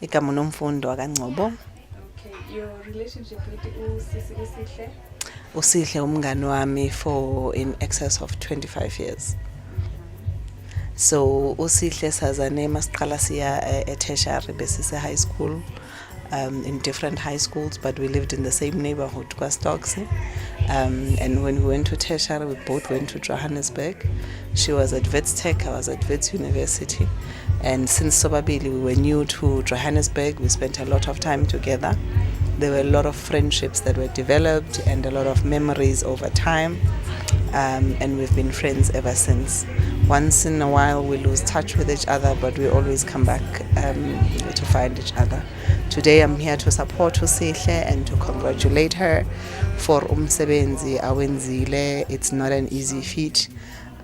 igama nomfundo akaNgcobo. Okay, your relationship with Sihle? Usihle umngani wami for in excess of 25 years. So usihle sazane masiqala siya tertiary besise high school, in different high schools, but we lived in the same neighborhood, Kwastoksi. And when we went to tertiary, we both went to Johannesburg. She was at Wits Tech, I was at Wits University. And since Sobabili we were new to Johannesburg, we spent a lot of time together. There were a lot of friendships that were developed and a lot of memories over time. And we've been friends ever since. Once in a while we lose touch with each other, but we always come back to find each other. Today I'm here to support Sihle and to congratulate her for umsebenzi awenzile. It's not an easy feat.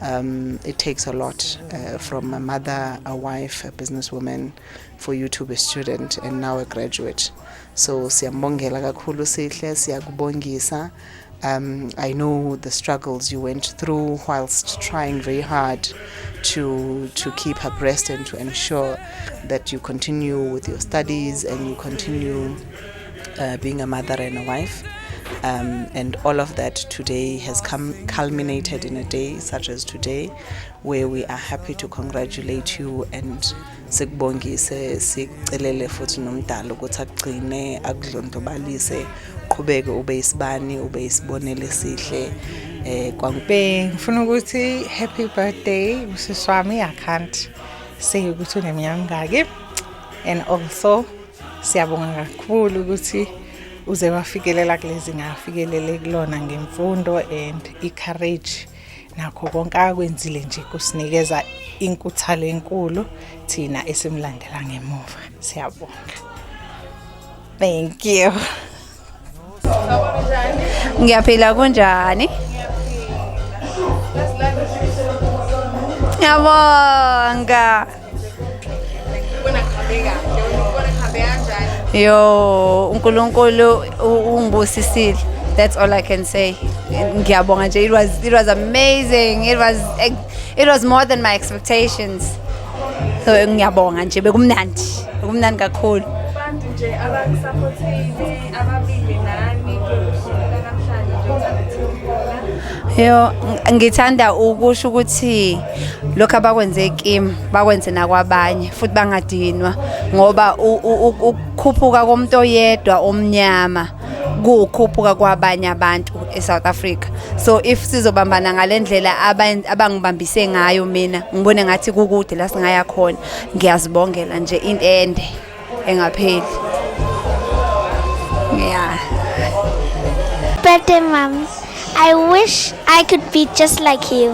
It takes a lot from a mother, a wife, a businesswoman for you to be a student and now a graduate. So siyambongela kakhulu Sihle, siyakubongisa. I know the struggles you went through whilst trying very hard to keep abreast and to ensure that you continue with your studies and you continue being a mother and a wife. And all of that today has culminated in a day such as today, where we are happy to congratulate you and sikubongise sicelele futhi nomdalo ukuthi agcine akudlondobalise qhubeke ube isibani ube isibonele sihle ngifuna ukuthi happy birthday usisi wami. I can't say ukuthi uneminyaka mingaki, and also siyabonga kakhulu ukuthi uze wafikelela kulezi ngafikelele kulona ngemfundo and i-courage nakho konke akwenzile nje kusinikeza inkuthalo enkulu thina esimlandela ngemuva. Siyabonga. Thank you. Ngiyaphila kunjani? Ngiyabonga. Yo, uNkulunkulu ungibusisile. That's all I can say. Ngiyabonga nje. It was amazing. It was more than my expectations. So ngiyabonga nje, bekumnandi. Bekumnandi kakhulu. Abantu nje abakusupportile ababili nani kusuka namhlanje nje. Yo, ngithanda ukusho ukuthi lokho abakwenze kimi bakwenze nakwabanye futhi bangadinwa ngoba ukukhuphuka komuntu oyedwa omnyama kukhuphuka kwabanye abantu eSouth Africa. So if sizobambana ngalendlela abangibambise ngayo mina ngibone ngathi kukude la singaya khona. Ngiyazibongela nje into ende engapheli. Yeah. Birthday, Mom. I wish I could be just like you.